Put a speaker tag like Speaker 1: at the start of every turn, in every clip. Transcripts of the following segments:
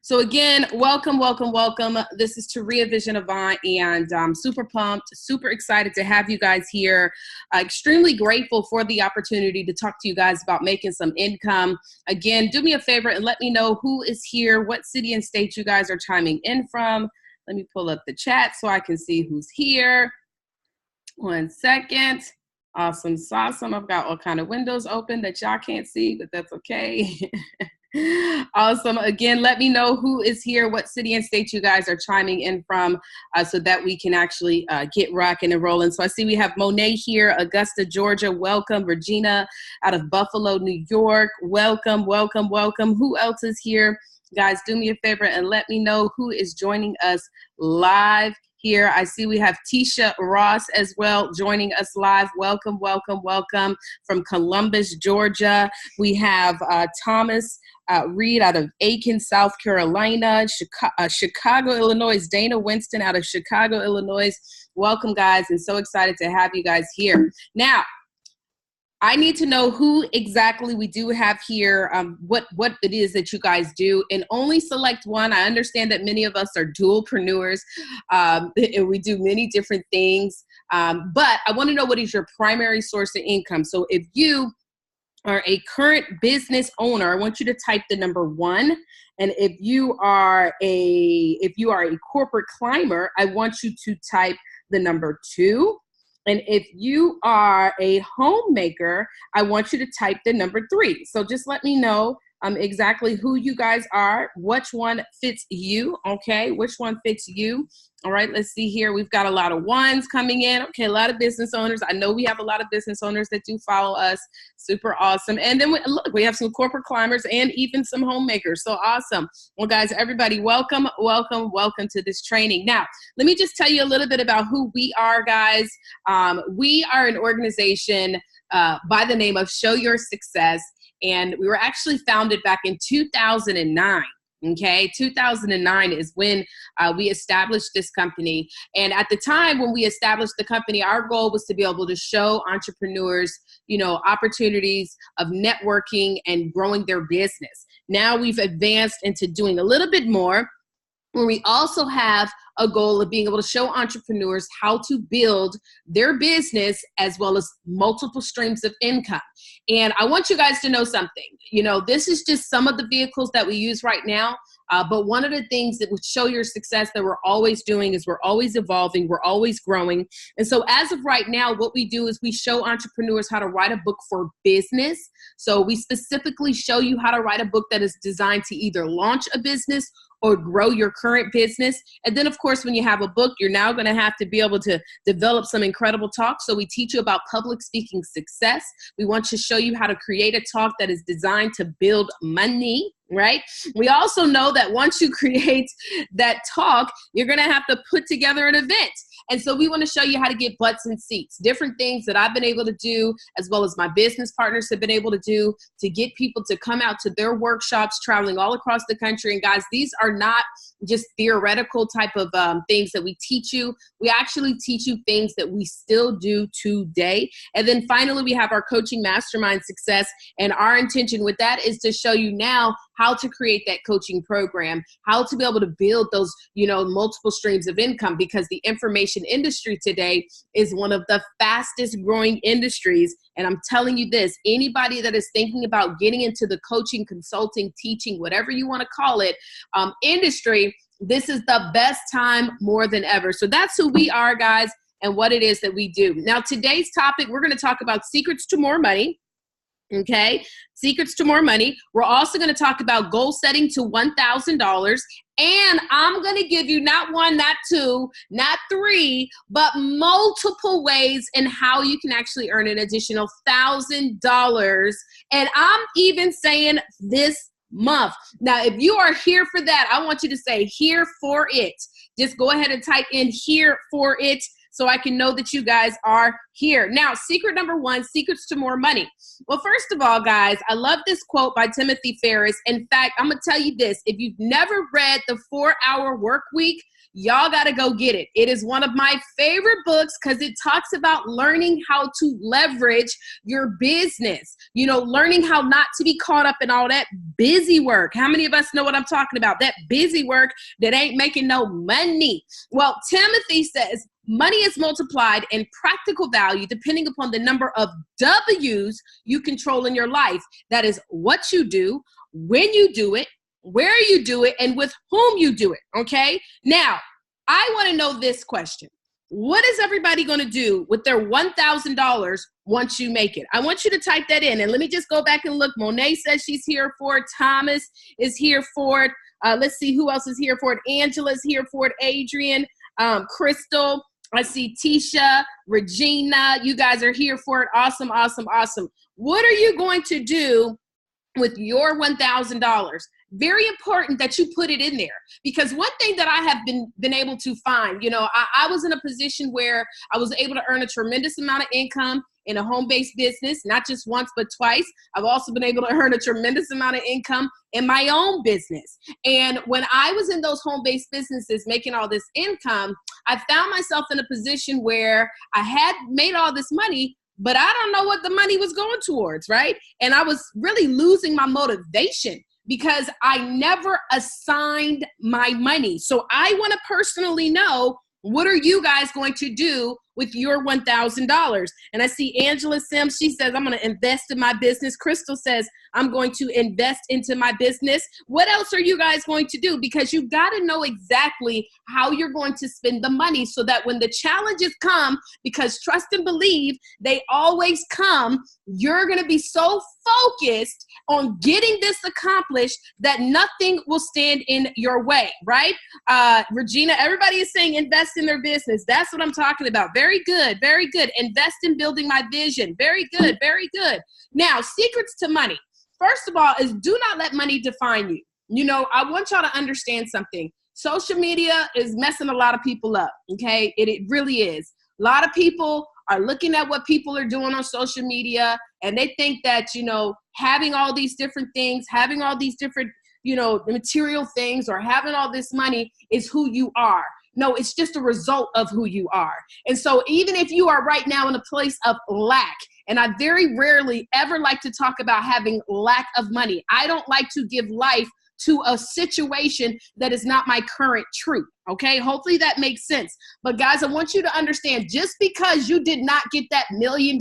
Speaker 1: So again, welcome, welcome, welcome. This is Taria Vision Avant, and I'm super pumped, super excited to have you guys here. Extremely grateful for the opportunity to talk to you guys about making some income. Again, do me a favor and let me know who is here, what city and state you guys are chiming in from. Let me pull up the chat so I can see who's here. 1 second. Awesome sauce. I've got all kind of windows open that y'all can't see, but that's okay. Awesome. Again, let me know who is here, what city and state you guys are chiming in from, so that we can actually get rocking and rolling. So I see we have Monet here, Augusta, Georgia. Welcome. Regina out of Buffalo, New York. Welcome, welcome, welcome. Who else is here? Guys, do me a favor and let me know who is joining us live here. I see we have Tisha Ross as well joining us live. Welcome, welcome, welcome from Columbus, Georgia. We have Thomas Reed out of Aiken, South Carolina, Chicago, Illinois. Dana Winston out of Chicago, Illinois. Welcome, guys, and so excited to have you guys here. Now, I need to know who exactly we do have here, what it is that you guys do, and only select one. I understand that many of us are dualpreneurs, and we do many different things, but I want to know what is your primary source of income. So if you are a current business owner, I want you to type the number 1. And if you are a corporate climber, I want you to type the number 2. And if you are a homemaker, I want you to type the number 3. So just let me know exactly who you guys are, which one fits you, okay? Which one fits you? All right, let's see here. We've got a lot of 1s coming in. Okay, a lot of business owners. I know we have a lot of business owners that do follow us. Super awesome. And then we have some corporate climbers and even some homemakers. So awesome. Well, guys, everybody, welcome, welcome, welcome to this training. Now, let me just tell you a little bit about who we are, guys. We are an organization by the name of Show Your Success. And we were actually founded back in 2009. Okay, 2009 is when we established this company. And at the time when we established the company, our goal was to be able to show entrepreneurs, opportunities of networking and growing their business. Now we've advanced into doing a little bit more, where we also have a goal of being able to show entrepreneurs how to build their business as well as multiple streams of income. And I want you guys to know something. This is just some of the vehicles that we use right now. But one of the things that would show your success that we're always doing is we're always evolving, we're always growing. And so as of right now, what we do is we show entrepreneurs how to write a book for business. So we specifically show you how to write a book that is designed to either launch a business or grow your current business. And then, of course, when you have a book, you're now going to have to be able to develop some incredible talk. So we teach you about public speaking success. We want to show you how to create a talk that is designed to build money, right? We also know that once you create that talk, you're going to have to put together an event. And so we want to show you how to get butts in seats, different things that I've been able to do, as well as my business partners have been able to do to get people to come out to their workshops, traveling all across the country. And guys, these are not just theoretical type of things that we teach you. We actually teach you things that we still do today. And then finally, we have our coaching mastermind success. And our intention with that is to show you now how to create that coaching program, how to be able to build those, multiple streams of income, because the information industry today is one of the fastest growing industries. And I'm telling you this, anybody that is thinking about getting into the coaching, consulting, teaching, whatever you want to call it, industry, this is the best time more than ever. So that's who we are, guys, and what it is that we do. Now, today's topic, we're going to talk about secrets to more money. Okay, secrets to more money. We're also going to talk about goal setting to $1,000. And I'm going to give you not 1, not 2, not 3, but multiple ways in how you can actually earn an additional $1,000. And I'm even saying this month. Now, if you are here for that, I want you to say here for it. Just go ahead and type in here for it. so I can know that you guys are here. Now, secret number one, secrets to more money. Well, first of all, guys, I love this quote by Timothy Ferriss. In fact, I'm going to tell you this. If you've never read The 4-Hour Work Week, y'all got to go get it. It is one of my favorite books because it talks about learning how to leverage your business, you know, learning how not to be caught up in all that busy work. How many of us know what I'm talking about? That busy work that ain't making no money. Well, Timothy says money is multiplied in practical value depending upon the number of W's you control in your life. That is what you do, when you do it, where you do it, and with whom you do it, okay? Now, I want to know this question. What is everybody going to do with their $1,000 once you make it? I want you to type that in, and let me just go back and look. Monet says she's here for it. Thomas is here for it. Let's see who else is here for it. Angela's here for it. Adrian, Crystal. I see Tisha, Regina. You guys are here for it. Awesome, awesome, awesome. What are you going to do with your $1,000? Very important that you put it in there, because one thing that I have been able to find, you know, I was in a position where I was able to earn a tremendous amount of income in a home-based business, not just once, but twice. I've also been able to earn a tremendous amount of income in my own business. And when I was in those home-based businesses making all this income, I found myself in a position where I had made all this money, but I don't know what the money was going towards, right? And I was really losing my motivation because I never assigned my money. So I want to personally know, what are you guys going to do with your $1,000? And I see Angela Sims, she says, I'm going to invest in my business. Crystal says, I'm going to invest into my business. What else are you guys going to do? Because you got to know exactly how you're going to spend the money so that when the challenges come, because trust and believe, they always come, you're going to be so focused on getting this accomplished that nothing will stand in your way, right? Regina, everybody is saying invest in their business. That's what I'm talking about. Very good, very good. Invest in building my vision. Very good, very good. Now, secrets to money. First of all, is do not let money define you. You know, I want y'all to understand something. Social media is messing a lot of people up, okay? It really is. A lot of people are looking at what people are doing on social media, and they think that, you know, having all these different things, having all these different, you know, material things, or having all this money is who you are. No, it's just a result of who you are. And so even if you are right now in a place of lack, and I very rarely ever like to talk about having lack of money. I don't like to give life to a situation that is not my current truth. Okay, hopefully that makes sense. But guys, I want you to understand, just because you did not get that $1 million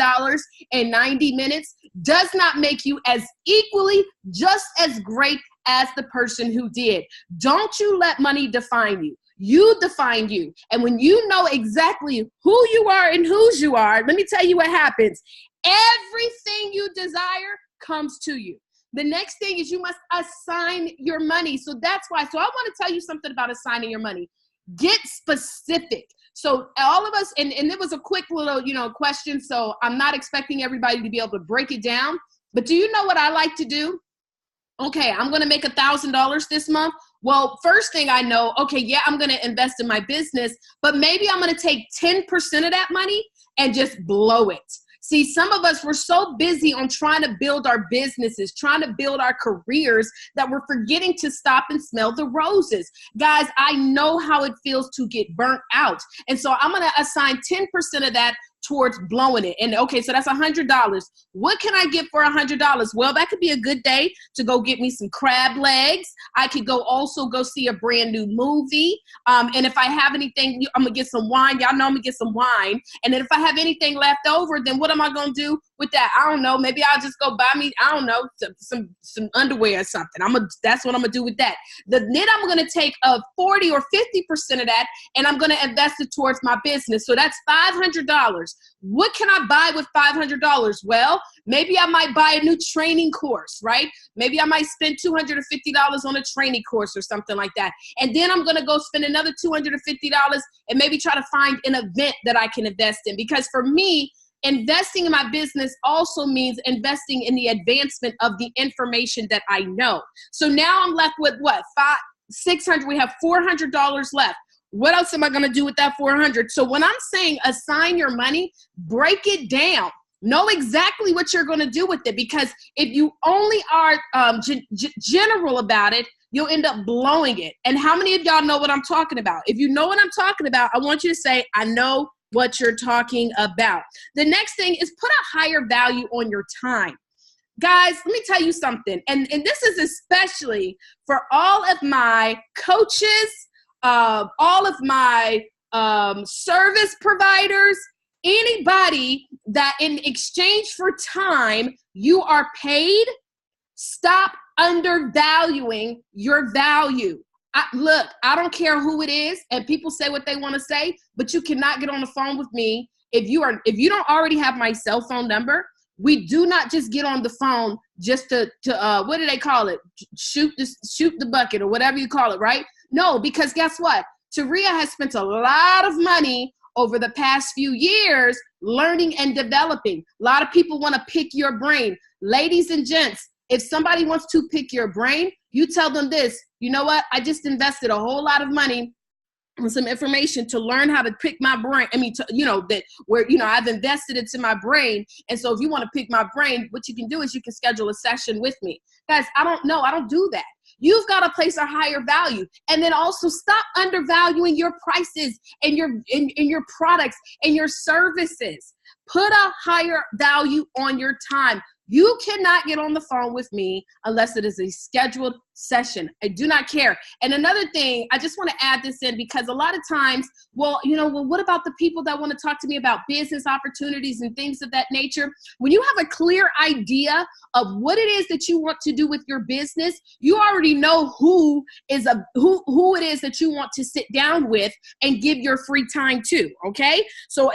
Speaker 1: in 90 minutes does not make you as equally just as great as the person who did. Don't you let money define you. You define you. And when you know exactly who you are and whose you are, let me tell you what happens. Everything you desire comes to you. The next thing is you must assign your money. So that's why. So I want to tell you something about assigning your money. Get specific. So all of us, and it was a quick little, you know, question. So I'm not expecting everybody to be able to break it down. But do you know what I like to do? Okay, I'm going to make $1,000 this month. Well, first thing I know, okay, yeah, I'm going to invest in my business, but maybe I'm going to take 10% of that money and just blow it. See, some of us, we're so busy on trying to build our businesses, trying to build our careers, that we're forgetting to stop and smell the roses. Guys, I know how it feels to get burnt out. And so I'm going to assign 10% of that towards blowing it. And okay, so that's $100. What can I get for $100? Well, that could be a good day to go get me some crab legs. I could also go see a brand new movie. And if I have anything, I'm gonna get some wine. Y'all know I'm gonna get some wine. And then if I have anything left over, then what am I gonna do with that? I don't know. Maybe I'll just go buy me, I don't know, some underwear or something. That's what I'm gonna do with that. Then I'm gonna take 40 or 50% of that, and I'm gonna invest it towards my business. So that's $500. What can I buy with $500? Well, maybe I might buy a new training course, right? Maybe I might spend $250 on a training course or something like that. And then I'm going to go spend another $250 and maybe try to find an event that I can invest in. Because for me, investing in my business also means investing in the advancement of the information that I know. So now I'm left with what? $600. We have $400 left. What else am I going to do with that 400? So when I'm saying assign your money, break it down. Know exactly what you're going to do with it, because if you only are general about it, you'll end up blowing it. And how many of y'all know what I'm talking about? If you know what I'm talking about, I want you to say, I know what you're talking about. The next thing is put a higher value on your time. Guys, let me tell you something. And this is especially for all of my coaches, all of my service providers, anybody that in exchange for time, you are paid. Stop undervaluing your value. Look, I don't care who it is, and people say what they want to say, but you cannot get on the phone with me if you don't already have my cell phone number. We do not just get on the phone just to what do they call it? Shoot the bucket or whatever you call it, right? No, because guess what? Taria has spent a lot of money over the past few years learning and developing. A lot of people want to pick your brain. Ladies and gents, if somebody wants to pick your brain, you tell them this: you know what? I just invested a whole lot of money on some information to learn how to pick my brain. I mean, I've invested into my brain. And so if you want to pick my brain, what you can do is you can schedule a session with me. Guys, I don't do that. You've got to place a higher value. And then also stop undervaluing your prices and your products and your services. Put a higher value on your time. You cannot get on the phone with me unless it is a scheduled session. I do not care. And another thing, I just want to add this in, because a lot of times, what about the people that want to talk to me about business opportunities and things of that nature? When you have a clear idea of what it is that you want to do with your business, you already know who it is that you want to sit down with and give your free time to, okay? So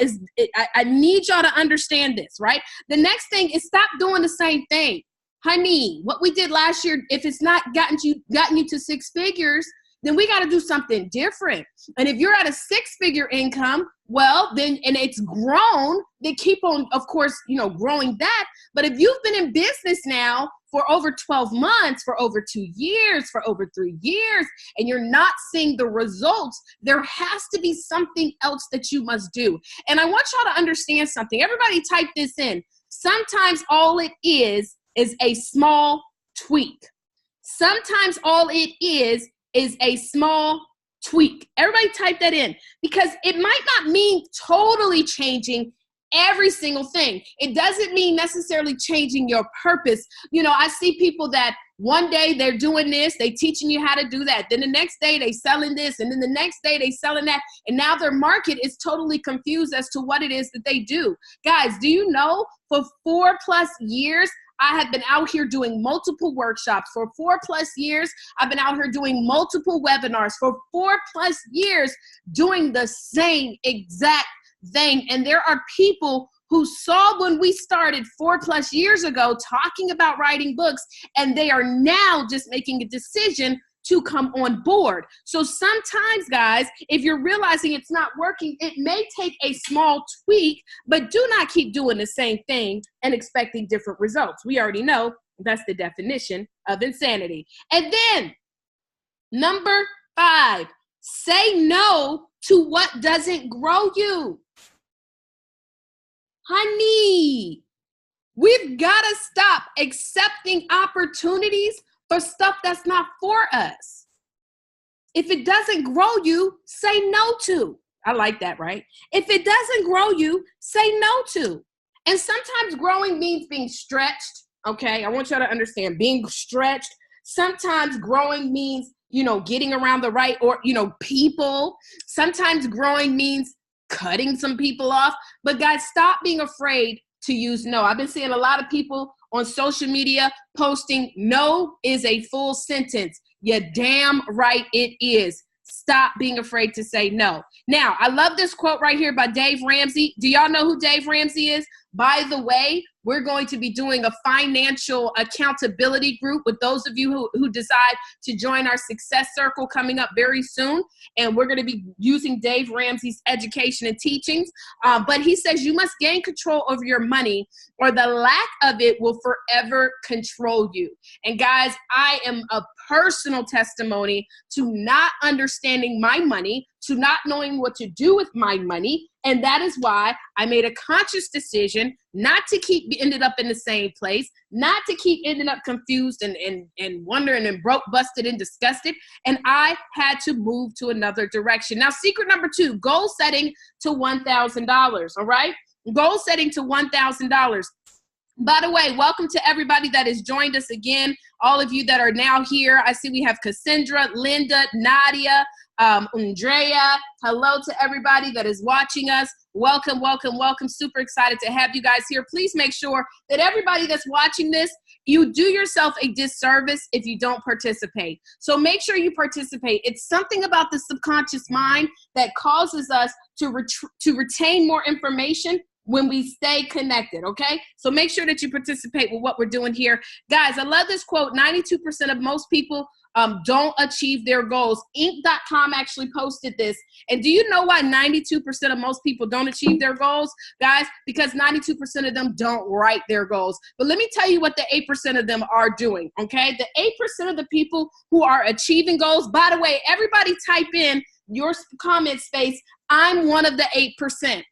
Speaker 1: I need y'all to understand this, right? The next thing is stop doing the same thing. Honey, what we did last year, if it's not gotten you to six figures, then we got to do something different. And if you're at a six-figure income, well, then, and it's grown, then keep on, of course, growing that. But if you've been in business now for over 12 months, for over 2 years, for over 3 years, and you're not seeing the results, there has to be something else that you must do. And I want y'all to understand something. Everybody type this in. Sometimes all it is a small tweak. Sometimes all it is a small tweak. Everybody type that in, because it might not mean totally changing every single thing. It doesn't mean necessarily changing your purpose. I see people that one day they're doing this, they teaching you how to do that. Then the next day they selling this, and then the next day they selling that. And now their market is totally confused as to what it is that they do. Guys, do you know for 4+ years, I have been out here doing multiple workshops. For 4+ years, I've been out here doing multiple webinars. For 4+ years, doing the same exact thing. And there are people who saw when we started 4+ years ago talking about writing books, and they are now just making a decision to come on board. So sometimes, guys, if you're realizing it's not working, it may take a small tweak, but do not keep doing the same thing and expecting different results. We already know that's the definition of insanity. And then, number 5, say no to what doesn't grow you. Honey, we've got to stop accepting opportunities for stuff that's not for us. If it doesn't grow you, say no to. I like that, right? If it doesn't grow you, say no to. And sometimes growing means being stretched, okay? I want y'all to understand, being stretched. Sometimes growing means, getting around the right people. Sometimes growing means cutting some people off. But guys, stop being afraid to use no. I've been seeing a lot of people on social media posting no is a full sentence. You're damn right it is. Stop being afraid to say no. Now, I love this quote right here by Dave Ramsey. Do y'all know who Dave Ramsey is? By the way, we're going to be doing a financial accountability group with those of you who decide to join our success circle coming up very soon. And we're going to be using Dave Ramsey's education and teachings. But he says you must gain control over your money, or the lack of it will forever control you. And guys, I am a personal testimony to not understanding my money, to not knowing what to do with my money. And that is why I made a conscious decision not to keep ended up in the same place, not to keep ending up confused and wondering and broke, busted, and disgusted. And I had to move to another direction. Now, secret number 2, goal setting to $1,000. All right. Goal setting to $1,000. By the way, welcome to everybody that has joined us again. All of you that are now here. I see we have Cassandra, Linda, Nadia, Andrea. Hello to everybody that is watching us. Welcome, welcome, welcome. Super excited to have you guys here. Please make sure that everybody that's watching this, you do yourself a disservice if you don't participate. So make sure you participate. It's something about the subconscious mind that causes us to retain more information when we stay connected, okay? So make sure that you participate with what we're doing here. Guys, I love this quote. 92% of most people don't achieve their goals. Inc.com actually posted this. And do you know why 92% of most people don't achieve their goals? Guys, because 92% of them don't write their goals. But let me tell you what the 8% of them are doing, okay? The 8% of the people who are achieving goals, by the way, everybody type in your comment space, I'm one of the 8%.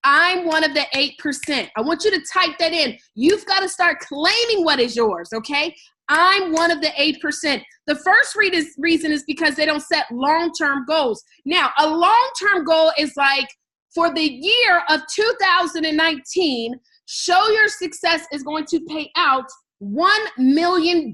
Speaker 1: I'm one of the 8%. I want you to type that in. You've got to start claiming what is yours, okay? I'm one of the 8%. The first reason is because they don't set long-term goals. Now, a long-term goal is like, for the year of 2019, Show Your Success is going to pay out $1 million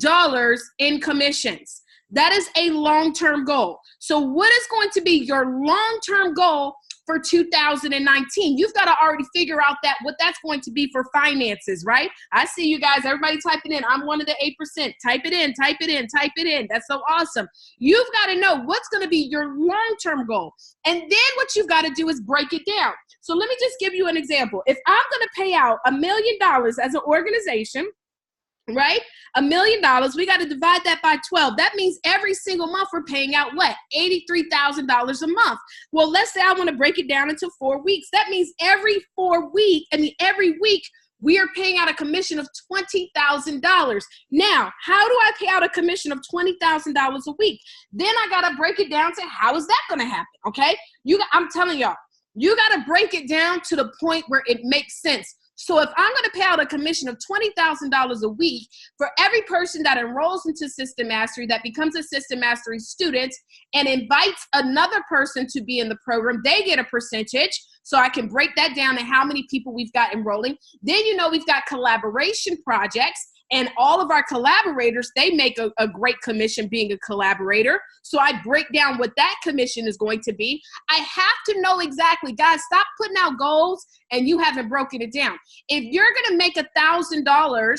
Speaker 1: in commissions. That is a long-term goal. So what is going to be your long-term goal for 2019? You've got to already figure out what that's going to be for finances, right? I see you guys, everybody typing in, I'm one of the 8%. Type it in, type it in, type it in. That's so awesome. You've got to know what's going to be your long-term goal. And then what you've got to do is break it down. So let me just give you an example. If I'm going to pay out $1 million as an organization, right? $1 million, we got to divide that by 12. That means every single month we're paying out what? $83,000 a month. Well, let's say I want to break it down into 4 weeks. That means every week we are paying out a commission of $20,000. Now, how do I pay out a commission of $20,000 a week? Then I got to break it down to how is that going to happen? Okay. I'm telling y'all, you got to break it down to the point where it makes sense. So if I'm going to pay out a commission of $20,000 a week for every person that enrolls into System Mastery, that becomes a System Mastery student and invites another person to be in the program, they get a percentage. So I can break that down to how many people we've got enrolling. Then, we've got collaboration projects. And all of our collaborators, they make a great commission being a collaborator. So I break down what that commission is going to be. I have to know exactly, guys, stop putting out goals and you haven't broken it down. If you're going to make $1,000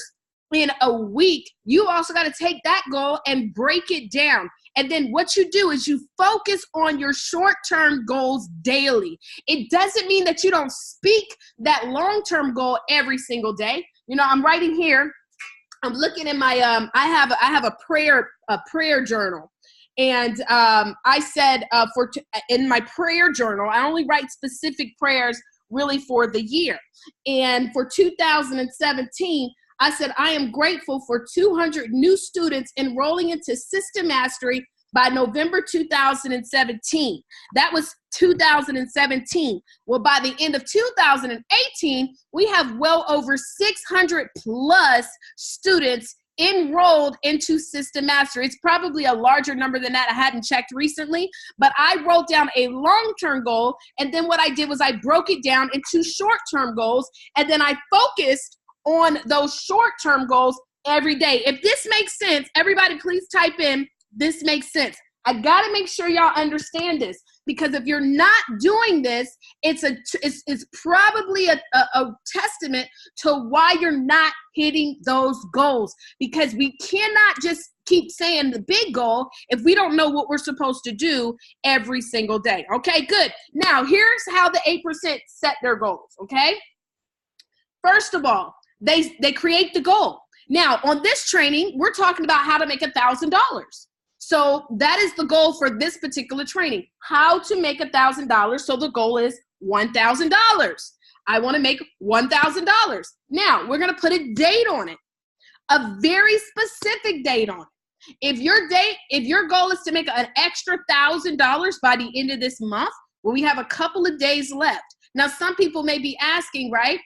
Speaker 1: in a week, you also got to take that goal and break it down. And then what you do is you focus on your short-term goals daily. It doesn't mean that you don't speak that long-term goal every single day. I'm writing here. I'm looking in my, I have a prayer journal. And I said in my prayer journal, I only write specific prayers really for the year. And for 2017, I said, I am grateful for 200 new students enrolling into System Mastery by November 2017. That was 2017. Well, by the end of 2018, we have well over 600 plus students enrolled into System Mastery. It's probably a larger number than that. I hadn't checked recently, but I wrote down a long-term goal. And then what I did was I broke it down into short-term goals. And then I focused on those short-term goals every day. If this makes sense, everybody please type in, this makes sense. I got to make sure y'all understand this, because if you're not doing this, it's probably a testament to why you're not hitting those goals, because we cannot just keep saying the big goal if we don't know what we're supposed to do every single day. Okay, good. Now, here's how the 8% set their goals, okay? First of all, they create the goal. Now, on this training, we're talking about how to make $1,000. So that is the goal for this particular training, how to make $1,000. So the goal is $1,000. I want to make $1,000. Now, we're going to put a date on it, a very specific date on it. If your goal is to make an extra $1,000 by the end of this month, well, we have a couple of days left. Now, some people may be asking, right?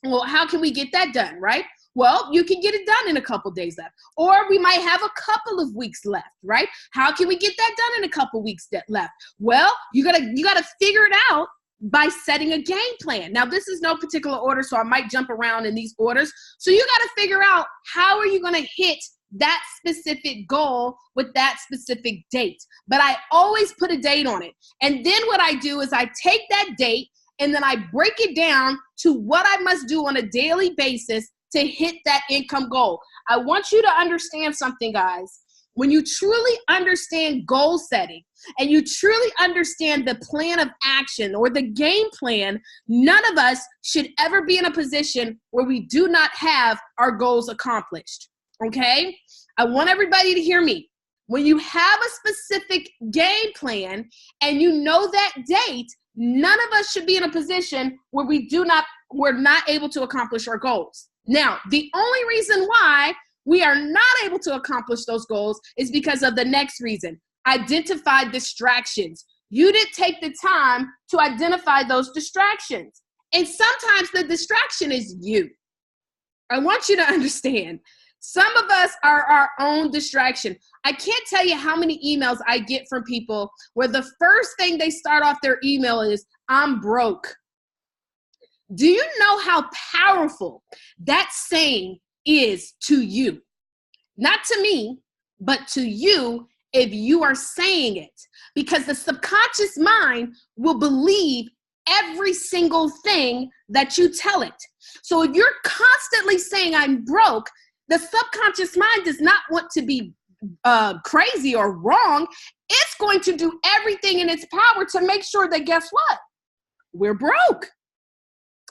Speaker 1: Well, how can we get that done, right? Well, you can get it done in a couple of days left. Or we might have a couple of weeks left, right? How can we get that done in a couple of weeks left? Well, you gotta figure it out by setting a game plan. Now, this is no particular order, so I might jump around in these orders. So you got to figure out, how are you going to hit that specific goal with that specific date? But I always put a date on it. And then what I do is I take that date and then I break it down to what I must do on a daily basis to hit that income goal. I want you to understand something, guys. When you truly understand goal setting and you truly understand the plan of action or the game plan, none of us should ever be in a position where we do not have our goals accomplished, okay? I want everybody to hear me. When you have a specific game plan and you know that date, none of us should be in a position where we're not able to accomplish our goals. Now, the only reason why we are not able to accomplish those goals is because of the next reason: identify distractions. You didn't take the time to identify those distractions. And sometimes the distraction is you. I want you to understand, some of us are our own distraction. I can't tell you how many emails I get from people where the first thing they start off their email is, "I'm broke." Do you know how powerful that saying is to you? Not to me, but to you if you are saying it. Because the subconscious mind will believe every single thing that you tell it. So if you're constantly saying, "I'm broke," the subconscious mind does not want to be crazy or wrong. It's going to do everything in its power to make sure that, guess what? We're broke.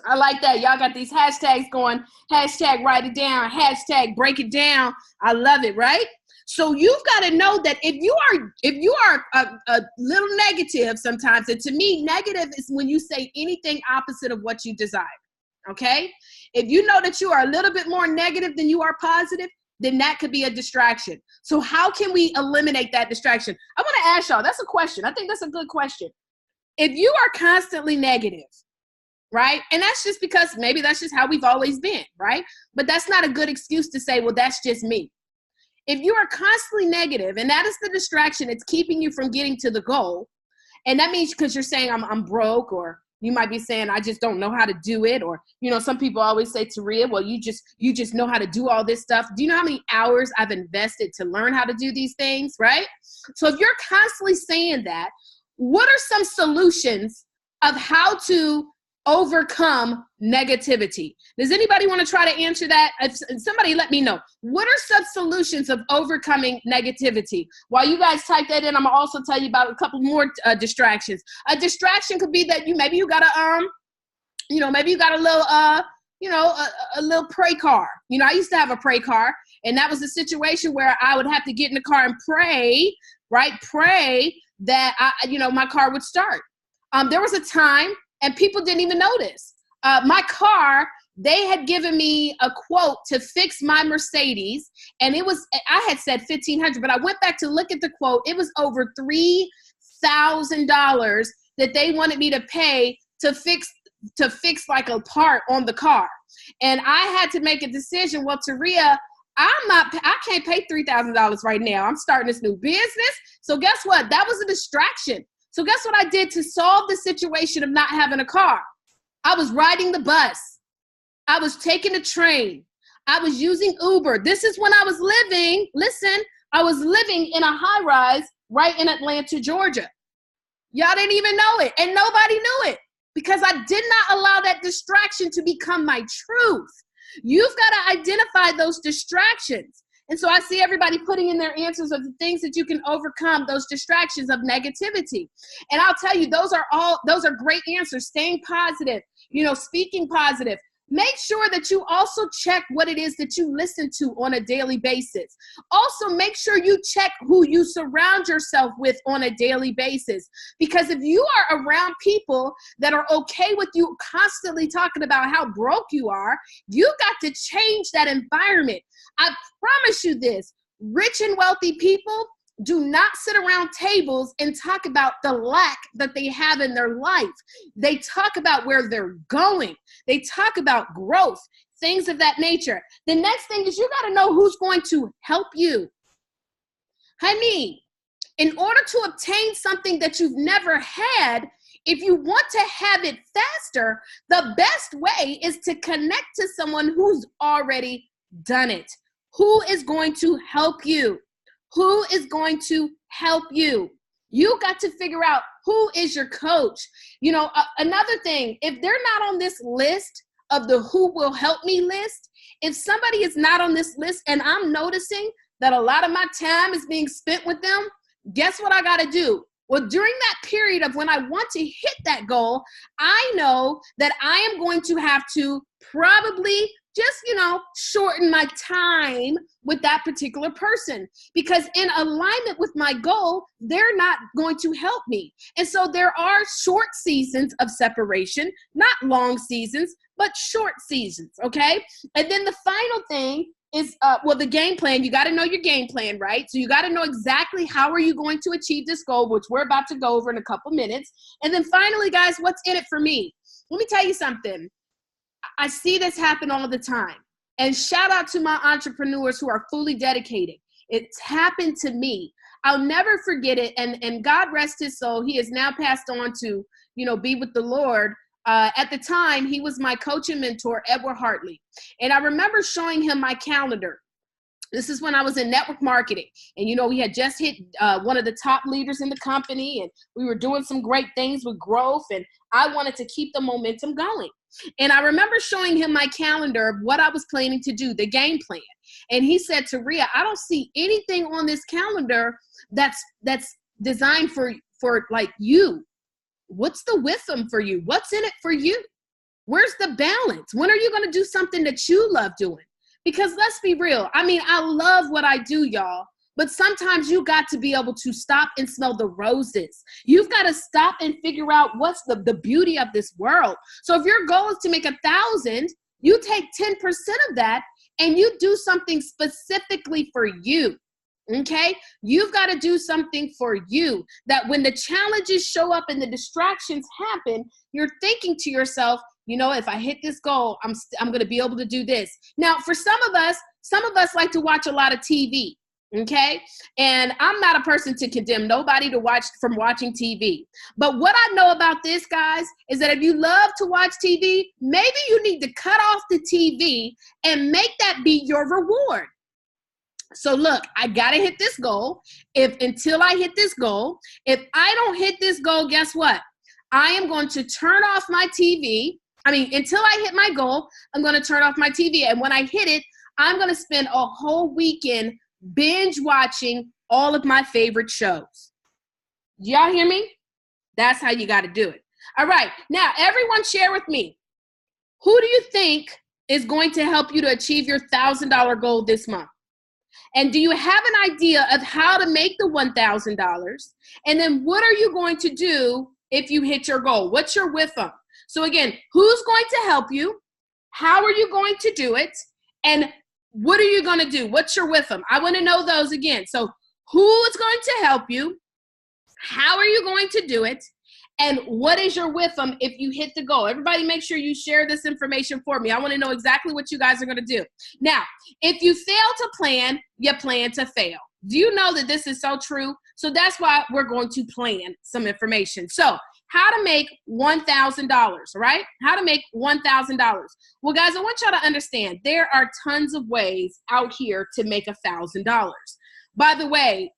Speaker 1: I like that. Y'all got these hashtags going. Hashtag write it down. Hashtag break it down. I love it, right? So you've got to know that if you are a little negative sometimes, and to me, negative is when you say anything opposite of what you desire, okay? If you know that you are a little bit more negative than you are positive, then that could be a distraction. So how can we eliminate that distraction? I want to ask y'all, that's a question. I think that's a good question. If you are constantly negative, right? And that's just because maybe that's just how we've always been, right? But that's not a good excuse to say, well, that's just me. If you are constantly negative, and that is the distraction, it's keeping you from getting to the goal. And that means because you're saying I'm broke, or you might be saying, I just don't know how to do it. Or, some people always say to Rhea, well, you just know how to do all this stuff. Do you know how many hours I've invested to learn how to do these things, right? So if you're constantly saying that, what are some solutions of how to overcome negativity? Does anybody want to try to answer that? If somebody let me know. What are some solutions of overcoming negativity? While you guys type that in, I'm gonna also tell you about a couple more distractions. A distraction could be that maybe you got a little a little pray car. I used to have a pray car, and that was a situation where I would have to get in the car and pray, right? Pray that my car would start. There was a time, and people didn't even notice. My car, they had given me a quote to fix my Mercedes, and I had said $1,500, but I went back to look at the quote. It was over $3,000 that they wanted me to pay to fix like a part on the car. And I had to make a decision. Well, Taria, I can't pay $3,000 right now. I'm starting this new business. So guess what? That was a distraction. So guess what I did to solve the situation of not having a car? I was riding the bus. I was taking the train. I was using Uber. This is when I was living in a high rise right in Atlanta, Georgia. Y'all didn't even know it, and nobody knew it because I did not allow that distraction to become my truth. You've got to identify those distractions. And so I see everybody putting in their answers of the things that you can overcome those distractions of negativity. And I'll tell you, those are great answers. Staying positive, speaking positive. Make sure that you also check what it is that you listen to on a daily basis. Also, make sure you check who you surround yourself with on a daily basis. Because if you are around people that are okay with you constantly talking about how broke you are, you got to change that environment. I promise you this, rich and wealthy people do not sit around tables and talk about the lack that they have in their life. They talk about where they're going. They talk about growth, things of that nature. The next thing is you got to know who's going to help you. I mean, in order to obtain something that you've never had, if you want to have it faster, the best way is to connect to someone who's already done it. Who is going to help you? Who is going to help you? You got to figure out who is your coach. You know, another thing, if they're not on this list of the who will help me list, if somebody is not on this list and I'm noticing that a lot of my time is being spent with them, guess what I got to do? Well, during that period of when I want to hit that goal, I know that I am going to have to probably just, shorten my time with that particular person, because in alignment with my goal, they're not going to help me. And so there are short seasons of separation, not long seasons, but short seasons. Okay. And then the final thing is, the game plan. You got to know your game plan, right? So you got to know exactly how are you going to achieve this goal, which we're about to go over in a couple minutes. And then finally, guys, what's in it for me? Let me tell you something. I see this happen all the time. And shout out to my entrepreneurs who are fully dedicated. It's happened to me. I'll never forget it. And God rest his soul. He has now passed on to, be with the Lord. At the time, he was my coach and mentor, Edward Hartley. And I remember showing him my calendar. This is when I was in network marketing. And, we had just hit one of the top leaders in the company. And we were doing some great things with growth. And I wanted to keep the momentum going. And I remember showing him my calendar of what I was planning to do, the game plan. And he said to Rhea, I don't see anything on this calendar that's designed for like you. What's the wisdom for you? What's in it for you? Where's the balance? When are you going to do something that you love doing? Because let's be real. I mean, I love what I do, y'all. But sometimes you got to be able to stop and smell the roses. You've got to stop and figure out what's the beauty of this world. So if your goal is to make 1,000, you take 10% of that and you do something specifically for you. Okay? You've got to do something for you, that when the challenges show up and the distractions happen, you're thinking to yourself, if I hit this goal, I'm going to be able to do this. Now, for some of us like to watch a lot of TV. Okay. And I'm not a person to condemn nobody from watching TV. But what I know about this, guys, is that if you love to watch TV, maybe you need to cut off the TV and make that be your reward. So look, I got to hit this goal. Until I hit this goal, if I don't hit this goal, guess what? I am going to turn off my TV. Until I hit my goal, I'm going to turn off my TV. And when I hit it, I'm going to spend a whole weekend binge watching all of my favorite shows. Y'all hear me? That's how you got to do it. All right. Now, everyone share with me. Who do you think is going to help you to achieve your $1,000 goal this month? And do you have an idea of how to make the $1,000? And then what are you going to do if you hit your goal? What's your with them? So again, who's going to help you? How are you going to do it? And what are you going to do? What's your with them? I want to know those again. So who is going to help you? How are you going to do it? And what is your with them if you hit the goal? Everybody make sure you share this information for me. I want to know exactly what you guys are going to do. Now, if you fail to plan, you plan to fail. Do you know that this is so true? So that's why we're going to plan some information. So how to make $1,000, right? How to make $1,000. Well, guys, I want y'all to understand there are tons of ways out here to make $1,000. By the way,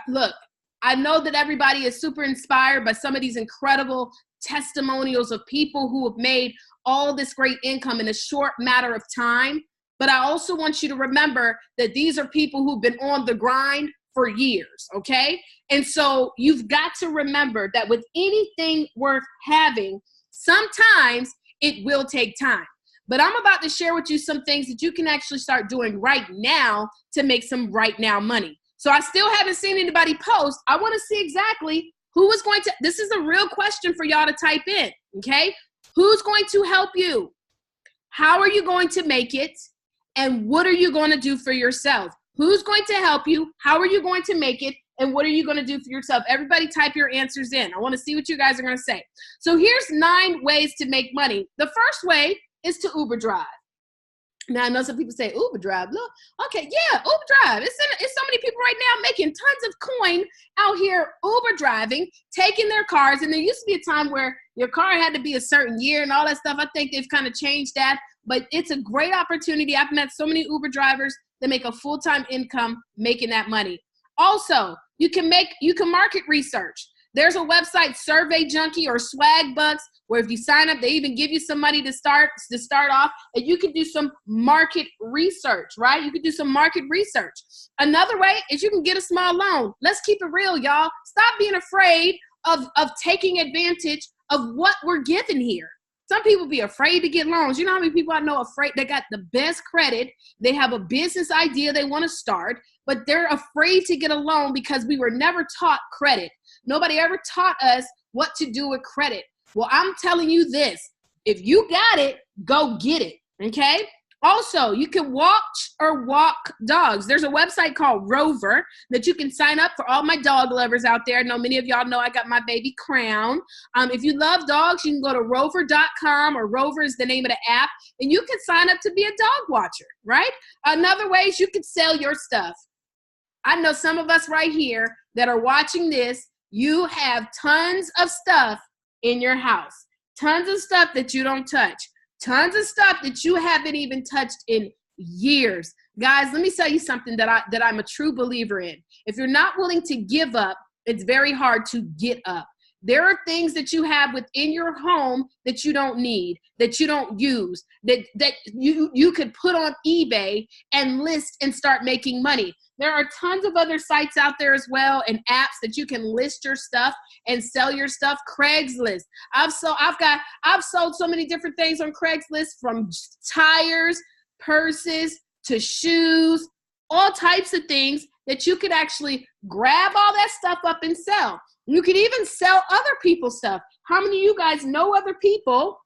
Speaker 1: look, I know that everybody is super inspired by some of these incredible testimonials of people who have made all this great income in a short matter of time. But I also want you to remember that these are people who've been on the grind for years, okay? And so you've got to remember that with anything worth having, sometimes it will take time. But I'm about to share with you some things that you can actually start doing right now to make some right now money. So I still haven't seen anybody post. I want to see exactly who is going to, this is a real question for y'all to type in, okay? Who's going to help you? How are you going to make it? And what are you going to do for yourself? Who's going to help you? How are you going to make it? And what are you going to do for yourself? Everybody type your answers in. I want to see what you guys are going to say. So here's 9 ways to make money. The first way is to Overdrive. Now, I know some people say, Overdrive, look. Okay, yeah, Overdrive. It's so many people right now making tons of coin out here Overdriving, taking their cars. And there used to be a time where your car had to be a certain year and all that stuff. I think they've kind of changed that. But it's a great opportunity. I've met so many Uber drivers that make a full-time income making that money. Also, you can market research. There's a website, Survey Junkie or Swag Bucks, where if you sign up, they even give you some money to start off, and you can do some market research, right? You can do some market research. Another way is you can get a small loan. Let's keep it real, y'all. Stop being afraid of taking advantage of what we're given here. Some people be afraid to get loans. You know how many people I know afraid? They got the best credit. They have a business idea they want to start, but they're afraid to get a loan because we were never taught credit. Nobody ever taught us what to do with credit. Well, I'm telling you this. If you got it, go get it, okay? Also, you can watch or walk dogs. There's a website called Rover that you can sign up for all my dog lovers out there. I know many of y'all know I got my baby Crown. If you love dogs, you can go to rover.com, or Rover is the name of the app, and you can sign up to be a dog watcher, right? Another way is you can sell your stuff. I know some of us right here that are watching this, you have tons of stuff in your house, tons of stuff that you don't touch. Tons of stuff that you haven't even touched in years. Guys, let me tell you something that I'm a true believer in. If you're not willing to give up, it's very hard to get up. There are things that you have within your home that you don't need, that you don't use, that you could put on eBay and list and start making money. There are tons of other sites out there as well, and apps that you can list your stuff and sell your stuff. Craigslist. I've sold so many different things on Craigslist, from tires, purses, to shoes, all types of things that you could actually grab all that stuff up and sell. You could even sell other people's stuff. How many of you guys know other people,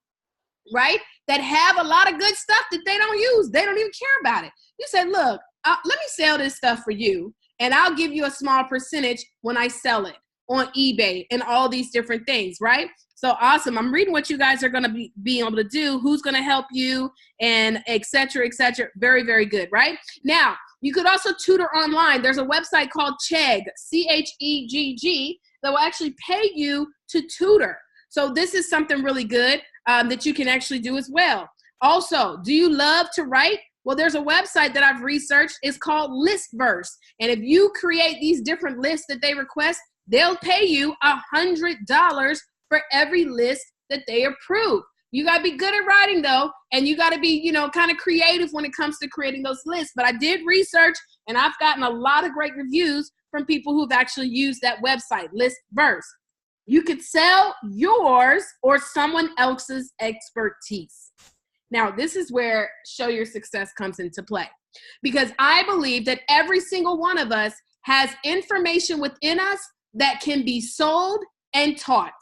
Speaker 1: right, that have a lot of good stuff that they don't use? They don't even care about it. You say, look, let me sell this stuff for you, and I'll give you a small percentage when I sell it on eBay and all these different things, right? So awesome. I'm reading what you guys are going to be able to do, who's going to help you, and et cetera, et cetera. Very, very good, right? Now, you could also tutor online. There's a website called Chegg, Chegg, that will actually pay you to tutor. So this is something really good that you can actually do as well. Also, do you love to write? Well, there's a website that I've researched. It's called Listverse. And if you create these different lists that they request, they'll pay you $100 for every list that they approve. You got to be good at writing, though, and you got to be, kind of creative when it comes to creating those lists. But I did research, and I've gotten a lot of great reviews from people who've actually used that website, Listverse. You could sell yours or someone else's expertise. Now, this is where Show Your Success comes into play, because I believe that every single one of us has information within us that can be sold and taught.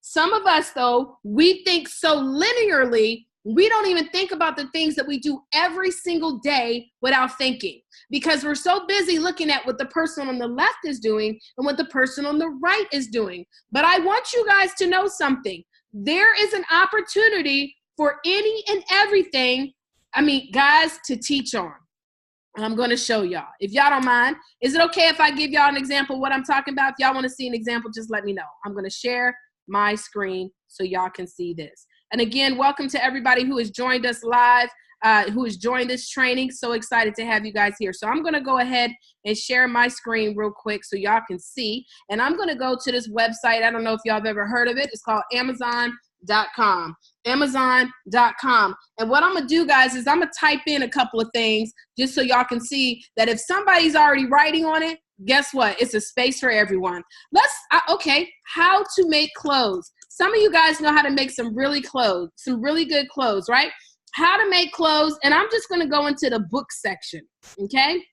Speaker 1: Some of us, though, we think so linearly, we don't even think about the things that we do every single day without thinking, because we're so busy looking at what the person on the left is doing and what the person on the right is doing. But I want you guys to know something. There is an opportunity for any and everything, guys, to teach on. And I'm going to show y'all. If y'all don't mind, is it okay if I give y'all an example of what I'm talking about? If y'all want to see an example, just let me know. I'm going to share my screen so y'all can see this. And again, welcome to everybody who has joined us live, who has joined this training. So excited to have you guys here. So I'm going to go ahead and share my screen real quick so y'all can see. And I'm going to go to this website. I don't know if y'all have ever heard of it. It's called Amazon.com. Amazon.com. And what I'm going to do, guys, is I'm going to type in a couple of things just so y'all can see that if somebody's already writing on it, guess what? It's a space for everyone. Okay, how to make clothes. Some of you guys know how to make some really good clothes, right? how to make clothes. And I'm just going to go into the book section. Okay.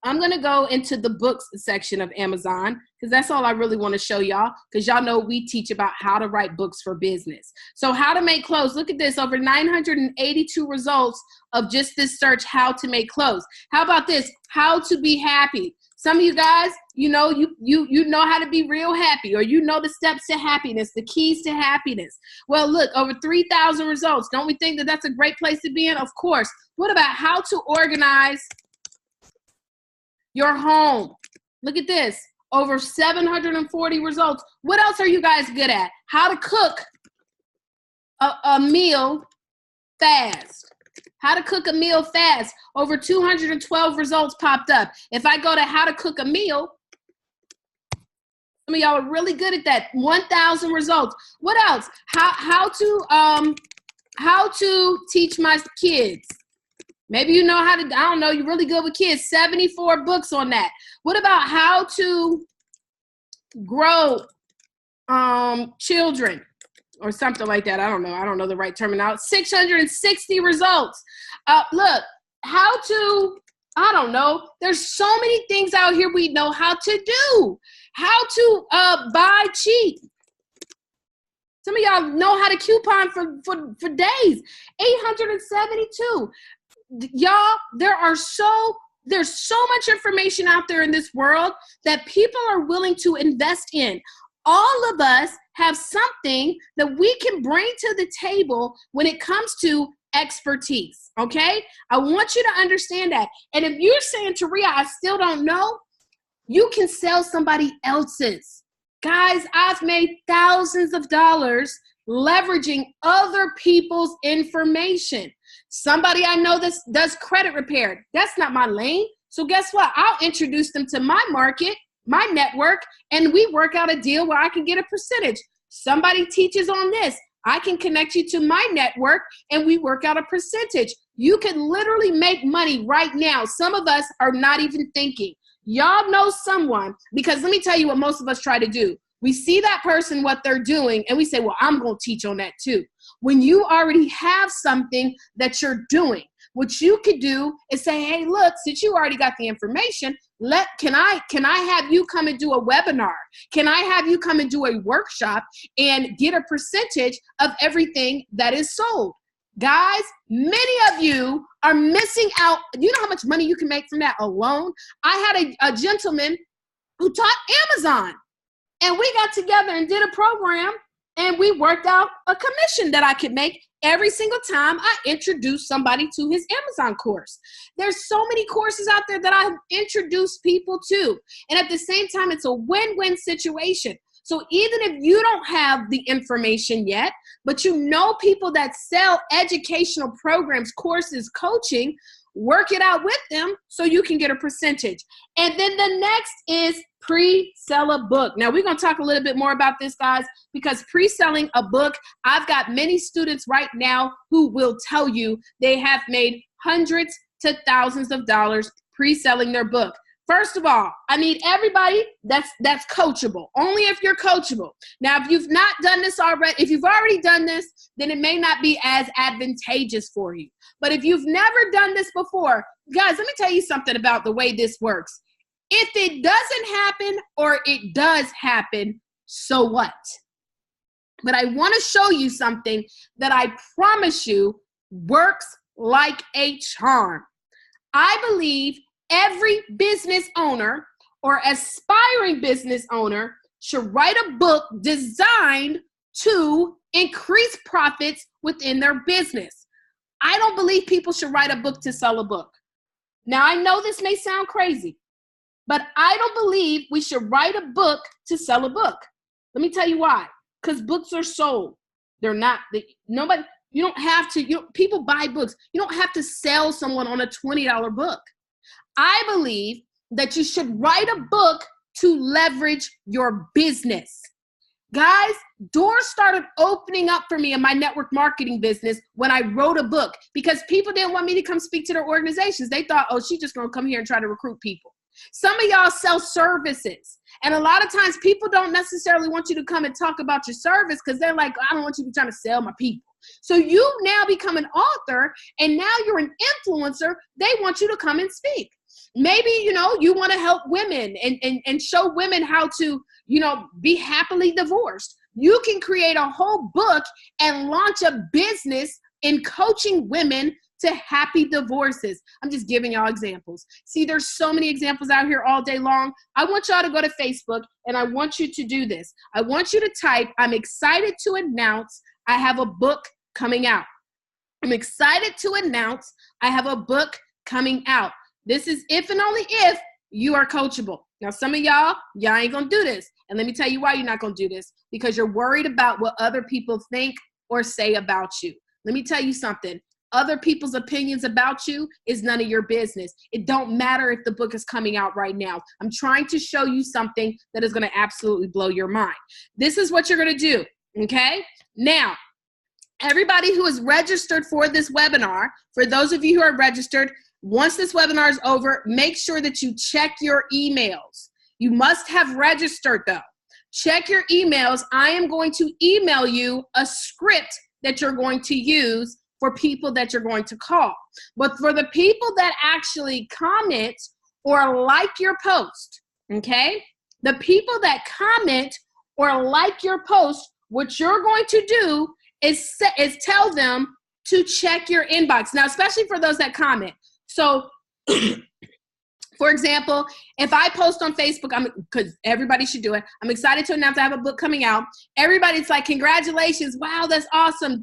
Speaker 1: I'm going to go into the books section of Amazon because that's all I really want to show y'all, because y'all know we teach about how to write books for business. So how to make clothes. Look at this, over 982 results of just this search, how to make clothes. How about this? How to be happy. Some of you guys, you know how to be real happy, or you know the steps to happiness, the keys to happiness. Well, look, over 3,000 results. Don't we think that that's a great place to be in? Of course. What about how to organize your home? Look at this, over 740 results. What else are you guys good at? How to cook a meal fast. How to cook a meal fast. Over 212 results popped up. If I go to how to cook a meal, some of y'all are really good at that. 1,000 results. What else? How to teach my kids. Maybe you know how to, I don't know, you're really good with kids. 74 books on that. What about how to grow children or something like that? I don't know. I don't know the right terminology. 660 results. Look, how to, I don't know. There's so many things out here we know how to do. How to buy cheap. Some of y'all know how to coupon for days. 872. Y'all, there's so much information out there in this world that people are willing to invest in. All of us have something that we can bring to the table when it comes to expertise, okay? I want you to understand that. And if you're saying, Taria, I still don't know, you can sell somebody else's. Guys, I've made thousands of dollars leveraging other people's information. Somebody I know that does credit repair. That's not my lane. So guess what? I'll introduce them to my market, my network, and we work out a deal where I can get a percentage. Somebody teaches on this. I can connect you to my network and we work out a percentage. You can literally make money right now. Some of us are not even thinking. Y'all know someone, because let me tell you what most of us try to do. We see that person, what they're doing, and we say, well, I'm going to teach on that too. When you already have something that you're doing, what you could do is say, hey, look, since you already got the information, can I have you come and do a webinar? Can I have you come and do a workshop and get a percentage of everything that is sold? Guys, many of you are missing out. You know how much money you can make from that alone? I had a gentleman who taught Amazon. And we got together and did a program, and we worked out a commission that I could make every single time I introduced somebody to his Amazon course. There's so many courses out there that I introduce people to. And at the same time, it's a win-win situation. So even if you don't have the information yet, but you know people that sell educational programs, courses, coaching, work it out with them so you can get a percentage. And then the next is pre-sell a book. Now we're going to talk a little bit more about this, guys, because pre-selling a book, I've got many students right now who will tell you they have made hundreds to thousands of dollars pre-selling their book. First of all, I need everybody that's coachable, only if you're coachable. Now, if you've not done this already, if you've already done this, then it may not be as advantageous for you. But if you've never done this before, guys, let me tell you something about the way this works. If it doesn't happen or it does happen, so what? But I want to show you something that I promise you works like a charm. I believe every business owner or aspiring business owner should write a book designed to increase profits within their business. I don't believe people should write a book to sell a book. Now, I know this may sound crazy, but I don't believe we should write a book to sell a book. Let me tell you why. Because books are sold. They're not, nobody, you don't have to, people buy books. You don't have to sell someone on a $20 book. I believe that you should write a book to leverage your business. Guys, doors started opening up for me in my network marketing business when I wrote a book, because people didn't want me to come speak to their organizations. They thought, oh, she's just going to come here and try to recruit people. Some of y'all sell services. And a lot of times people don't necessarily want you to come and talk about your service because they're like, I don't want you to be trying to sell my people. So you now become an author, and now you're an influencer. They want you to come and speak. Maybe, you want to help women and show women how to, be happily divorced. You can create a whole book and launch a business in coaching women to happy divorces. I'm just giving y'all examples. See, there's so many examples out here all day long. I want y'all to go to Facebook, and I want you to do this. I want you to type, I'm excited to announce I have a book coming out. I'm excited to announce I have a book coming out. This is if and only if you are coachable. Now, some of y'all ain't going to do this. And let me tell you why you're not going to do this. Because you're worried about what other people think or say about you. Let me tell you something. Other people's opinions about you is none of your business. It don't matter if the book is coming out right now. I'm trying to show you something that is going to absolutely blow your mind. This is what you're going to do, okay? Now, everybody who is registered for this webinar, for those of you who are registered, once this webinar is over, make sure that you check your emails. You must have registered, though. Check your emails. I am going to email you a script that you're going to use for people that you're going to call. But for the people that actually comment or like your post, okay? The people that comment or like your post, what you're going to do is tell them to check your inbox. Now, especially for those that comment. So, for example, if I post on Facebook, because everybody should do it, I'm excited to announce I have a book coming out. Everybody's like, congratulations. Wow, that's awesome.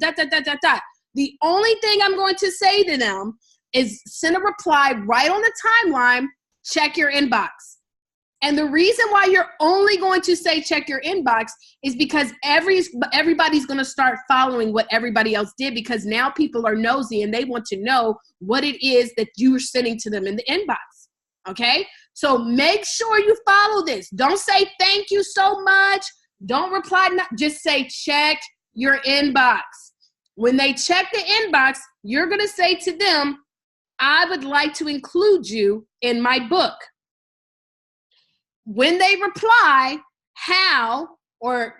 Speaker 1: The only thing I'm going to say to them is send a reply right on the timeline, check your inbox. And the reason why you're only going to say check your inbox is because everybody's going to start following what everybody else did, because now people are nosy and they want to know what it is that you're sending to them in the inbox. Okay? So make sure you follow this. Don't say thank you so much. Don't reply. Just say check your inbox. When they check the inbox, you're going to say to them, I would like to include you in my book. When they reply, how, or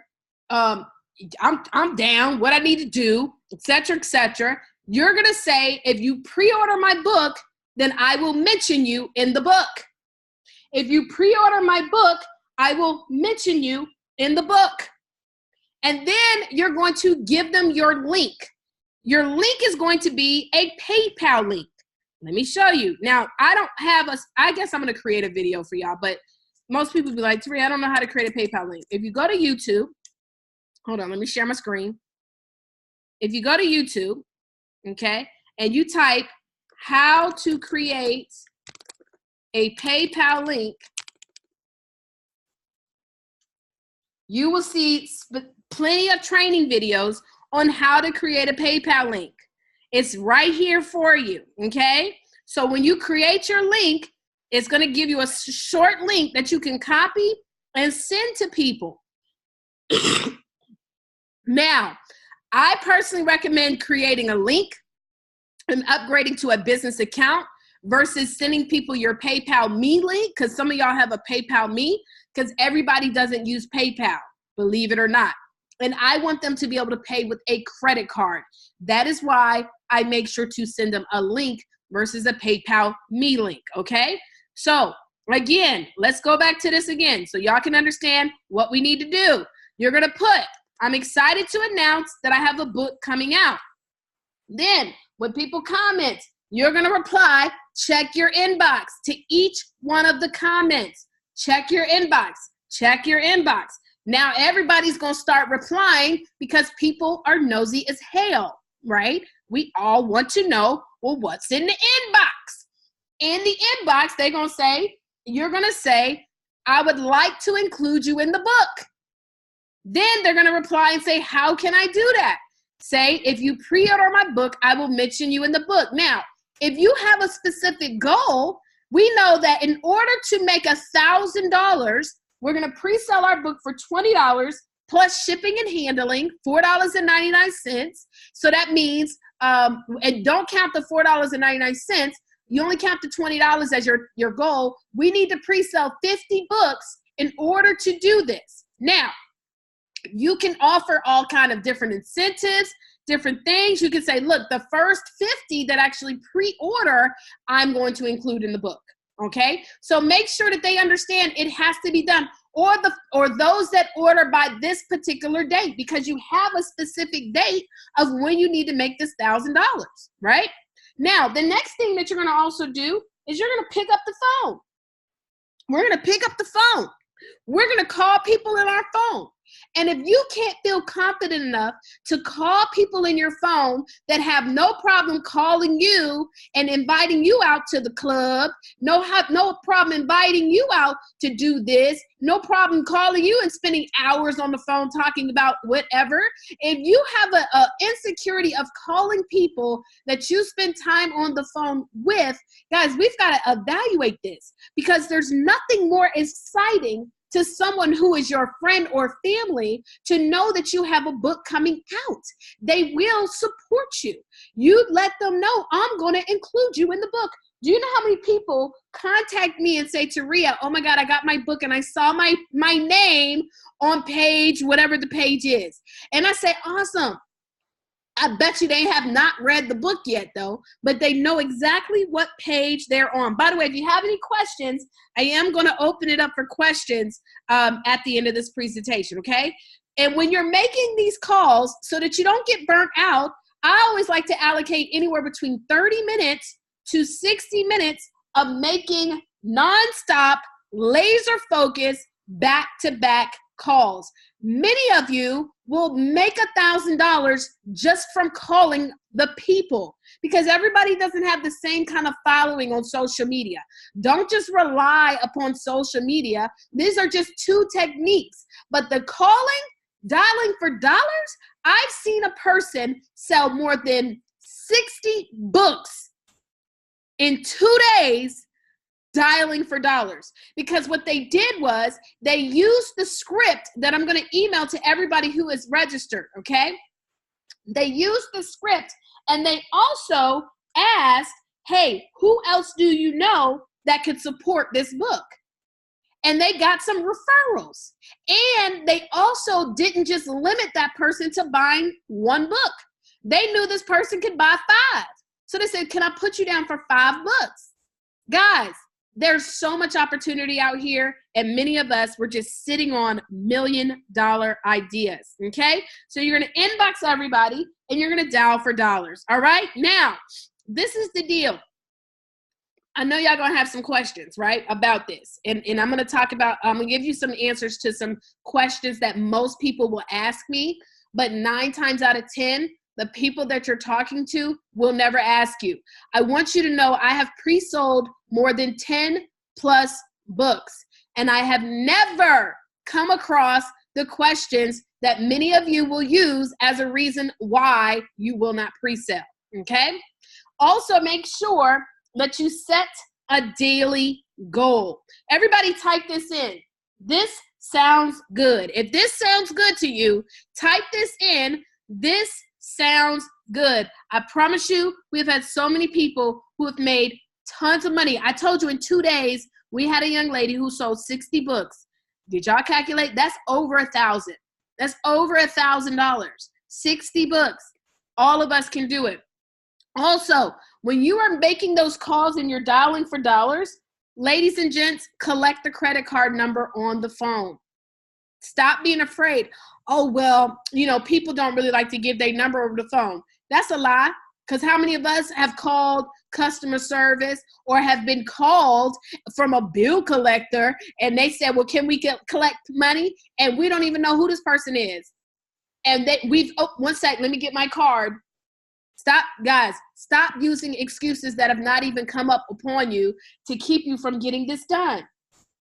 Speaker 1: I'm down, what I need to do, etc., you're going to say, if you pre-order my book, then I will mention you in the book. If you pre-order my book, I will mention you in the book. And then you're going to give them your link. Your link is going to be a PayPal link. Let me show you. Now, I guess I'm going to create a video for y'all, but most people be like, Tari, I don't know how to create a PayPal link. If you go to YouTube, hold on, let me share my screen. If you go to YouTube, okay, and you type how to create a PayPal link, you will see plenty of training videos on how to create a PayPal link. It's right here for you, okay? So when you create your link, it's going to give you a short link that you can copy and send to people. Now, I personally recommend creating a link and upgrading to a business account versus sending people your PayPal Me link, because some of y'all have a PayPal Me, because everybody doesn't use PayPal, believe it or not. And I want them to be able to pay with a credit card. That is why I make sure to send them a link versus a PayPal Me link, okay? So, again, let's go back to this again so y'all can understand what we need to do. You're going to put, I'm excited to announce that I have a book coming out. Then, when people comment, you're going to reply, check your inbox to each one of the comments. Check your inbox. Check your inbox. Now, everybody's going to start replying because people are nosy as hell, right? We all want to know, well, what's in the inbox? In the inbox, you're going to say, I would like to include you in the book. Then they're going to reply and say, how can I do that? Say, if you pre-order my book, I will mention you in the book. Now, if you have a specific goal, we know that in order to make $1,000, we're going to pre-sell our book for $20 plus shipping and handling, $4.99. So that means, and don't count the $4.99. You only count the $20 as your goal. We need to pre-sell 50 books in order to do this. Now, you can offer all kind of different incentives different things. You can say, look, the first 50 that actually pre-order, I'm going to include in the book. Okay, so make sure that they understand it has to be done, or those that order by this particular date, because you have a specific date of when you need to make this $1,000, right? Now, the next thing that you're going to also do is you're going to pick up the phone. We're going to pick up the phone. We're going to call people in our phone. And if you can't feel confident enough to call people in your phone that have no problem calling you and inviting you out to the club, no problem inviting you out to do this, no problem calling you and spending hours on the phone talking about whatever. If you have an insecurity of calling people that you spend time on the phone with, guys, we've got to evaluate this, because there's nothing more exciting to someone who is your friend or family to know that you have a book coming out. They will support you. You let them know, I'm going to include you in the book. Do you know how many people contact me and say to Ria, oh my God, I got my book and I saw my name on page, whatever the page is. And I say, awesome. I bet you they have not read the book yet, though, but they know exactly what page they're on. By the way, if you have any questions, I am going to open it up for questions at the end of this presentation, okay? And when you're making these calls, so that you don't get burnt out, I always like to allocate anywhere between 30 minutes to 60 minutes of making nonstop, laser focused, back-to-back calls. Many of you will make $1,000 just from calling the people, because everybody doesn't have the same kind of following on social media. Don't just rely upon social media. These are just two techniques. But the calling, dialing for dollars, I've seen a person sell more than 60 books in 2 days dialing for dollars, because what they did was they used the script that I'm going to email to everybody who is registered, okay? They used the script, and they also asked, hey, who else do you know that could support this book? And they got some referrals. And they also didn't just limit that person to buying one book. They knew this person could buy 5. So they said, can I put you down for 5 books? Guys, there's so much opportunity out here, and many of us were just sitting on $1 million ideas, okay? So you're going to inbox everybody, and you're going to dial for dollars, all right? Now, this is the deal. I know y'all going to have some questions, right, about this, and I'm going to give you some answers to some questions that most people will ask me, but 9 times out of 10, the people that you're talking to will never ask you. I want you to know I have pre-sold more than 10 plus books, and I have never come across the questions that many of you will use as a reason why you will not pre-sell, okay? Also, make sure that you set a daily goal. Everybody type this in. This sounds good. If this sounds good to you, type this in. This sounds good. I promise you, we've had so many people who have made tons of money. I told you in 2 days, we had a young lady who sold 60 books. Did y'all calculate? That's over 1,000. That's over $1,000. 60 books. All of us can do it. Also, when you are making those calls and you're dialing for dollars, ladies and gents, collect the credit card number on the phone. Stop being afraid. Oh, well, people don't really like to give their number over the phone. That's a lie, because how many of us have called customer service or have been called from a bill collector and they said, well, can we collect money? And we don't even know who this person is. And one sec, let me get my card. Stop, guys, stop using excuses that have not even come up upon you to keep you from getting this done.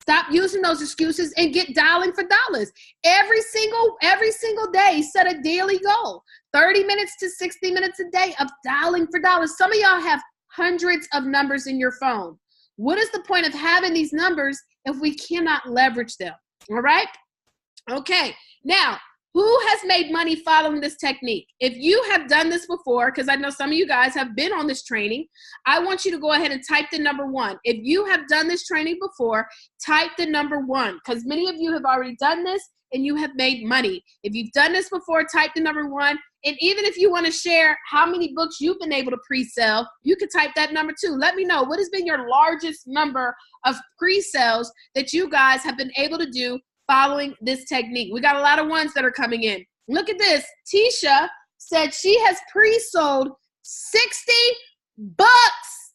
Speaker 1: Stop using those excuses and get dialing for dollars. Every single day, set a daily goal. 30 minutes to 60 minutes a day of dialing for dollars. Some of y'all have hundreds of numbers in your phone. What is the point of having these numbers if we cannot leverage them? All right? Okay. Now, who has made money following this technique? If you have done this before, because I know some of you guys have been on this training, I want you to go ahead and type the number 1. If you have done this training before, type the number 1, because many of you have already done this and you have made money. If you've done this before, type the number 1. And even if you want to share how many books you've been able to pre-sell, you can type that number too. Let me know what has been your largest number of pre-sales that you guys have been able to do following this technique. We got a lot of ones that are coming in. Look at this. Tisha said she has pre-sold 60 books.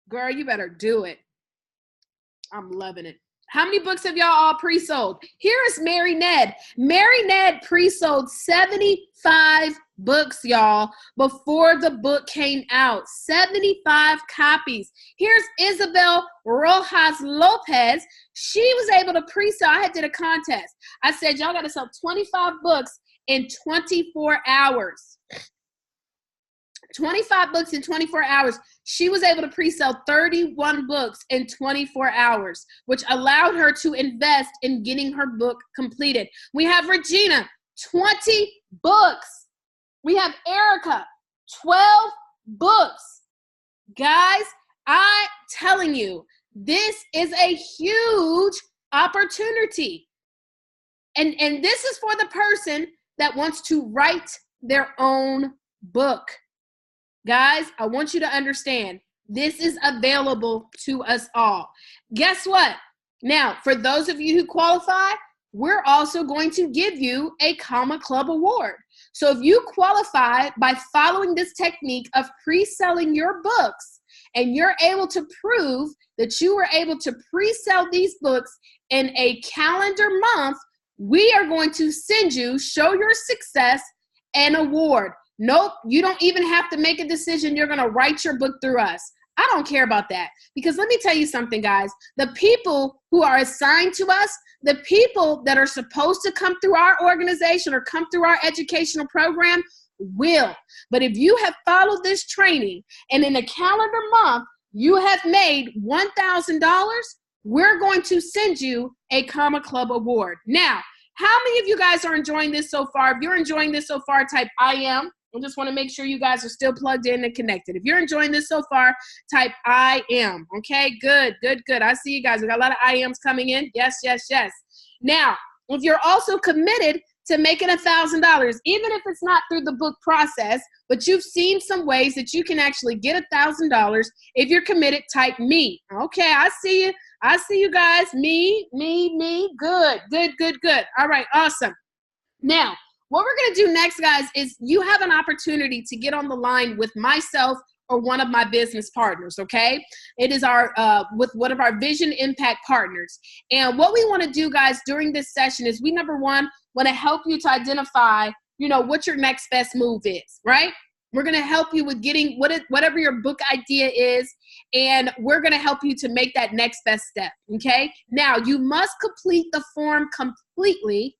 Speaker 1: Girl, you better do it. I'm loving it. How many books have y'all all pre-sold? Here is Mary Ned. Mary Ned pre-sold 75 books, y'all, before the book came out. 75 copies. Here's Isabel Rojas Lopez. She was able to pre-sell. I did a contest. I said, y'all got to sell 25 books in 24 hours. 25 books in 24 hours. She was able to pre-sell 31 books in 24 hours, which allowed her to invest in getting her book completed. We have Regina, 20 books. We have Erica, 12 books. Guys, I'm telling you, this is a huge opportunity. And this is for the person that wants to write their own book. Guys, I want you to understand, this is available to us all. Guess what? Now, for those of you who qualify, we're also going to give you a Comma Club award. So if you qualify by following this technique of pre-selling your books, and you're able to prove that you were able to pre-sell these books in a calendar month, we are going to send you, show your success, an award. Nope, you don't even have to make a decision. You're going to write your book through us. I don't care about that, because let me tell you something, guys. The people who are assigned to us, the people that are supposed to come through our organization or come through our educational program will. But if you have followed this training and in a calendar month, you have made $1,000, we're going to send you a Comma Club award. Now, how many of you guys are enjoying this so far? If you're enjoying this so far, type I am. I just want to make sure you guys are still plugged in and connected. If you're enjoying this so far, type I am. Okay, good, good, good. I see you guys. We got a lot of I ams coming in. Yes, yes, yes. Now, if you're also committed to making $1,000, even if it's not through the book process, but you've seen some ways that you can actually get $1,000, if you're committed, type me. Okay, I see you. I see you guys. Me. Good, good, good, good. All right, awesome. Now, what we're going to do next, guys, is you have an opportunity to get on the line with myself or one of my business partners, okay? It is our with one of our Vision Impact partners. And what we want to do, guys, during this session is we, number one, want to help you to identify, what your next best move is, right? We're going to help you with getting whatever your book idea is, and we're going to help you to make that next best step, okay? Now, you must complete the form completely.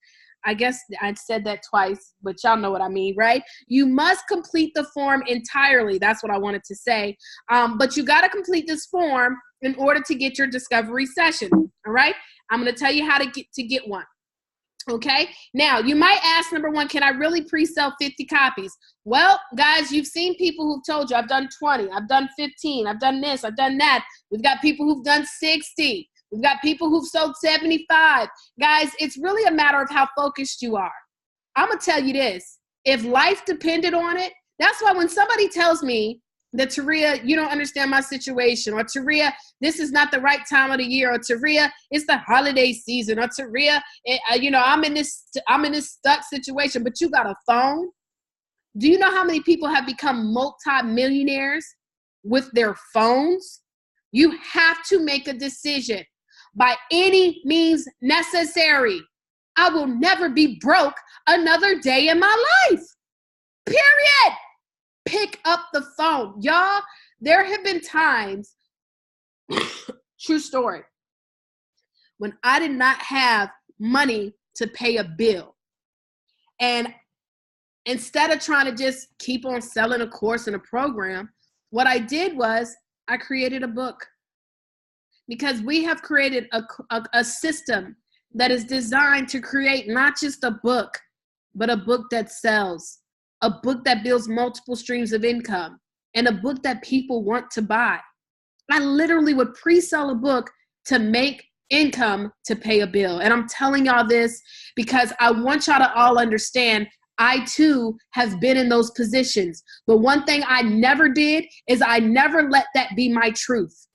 Speaker 1: I guess I said that twice, but y'all know what I mean, right? You must complete the form entirely. That's what I wanted to say. But you got to complete this form in order to get your discovery session, all right? I'm going to tell you how to get one, okay? Now, you might ask, number one, can I really pre-sell 50 copies? Well, guys, you've seen people who've told you, I've done 20, I've done 15, I've done this, I've done that. We've got people who've done 60. We've got people who've sold 75. Guys, it's really a matter of how focused you are. I'm going to tell you this. If life depended on it, that's why when somebody tells me that, Taria, you don't understand my situation, or Taria, this is not the right time of the year, or Taria, it's the holiday season, or Taria, I'm in this stuck situation, but you got a phone. Do you know how many people have become multi-millionaires with their phones? You have to make a decision. By any means necessary. I will never be broke another day in my life. Period. Pick up the phone. Y'all, there have been times, true story, when I did not have money to pay a bill. And instead of trying to just keep on selling a course and a program, what I did was I created a book. Because we have created a system that is designed to create not just a book, but a book that sells, a book that builds multiple streams of income, and a book that people want to buy. I literally would pre-sell a book to make income to pay a bill. And I'm telling y'all this because I want y'all to all understand I too have been in those positions. But one thing I never did is I never let that be my truth.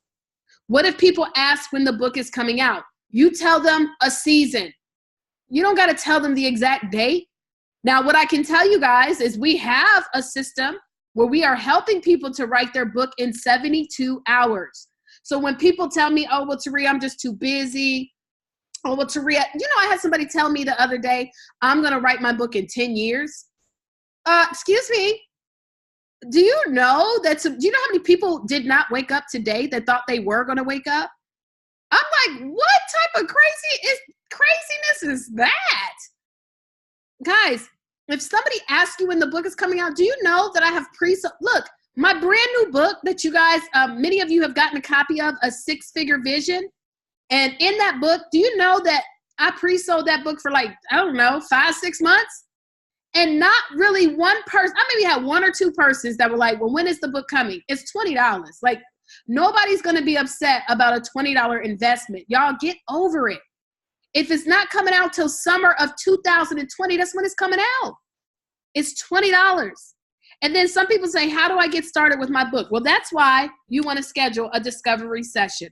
Speaker 1: What if people ask when the book is coming out? You tell them a season. You don't got to tell them the exact date. Now, what I can tell you guys is we have a system where we are helping people to write their book in 72 hours. So when people tell me, oh, well, Taria, I'm just too busy. Oh, well, Taria, I had somebody tell me the other day, I'm going to write my book in 10 years. Excuse me. Do you know how many people did not wake up today that thought they were going to wake up? I'm like, what type of craziness is that? Guys, if somebody asks you when the book is coming out, do you know that I have look, my brand new book that you guys, many of you have gotten a copy of, A Six-Figure Vision. And in that book, do you know that I pre-sold that book for 5-6 months? And not really one person, I maybe had one or two persons that were like, well, when is the book coming? It's $20. Like, nobody's going to be upset about a $20 investment. Y'all get over it. If it's not coming out till summer of 2020, that's when it's coming out. It's $20. And then some people say, how do I get started with my book? Well, that's why you want to schedule a discovery session.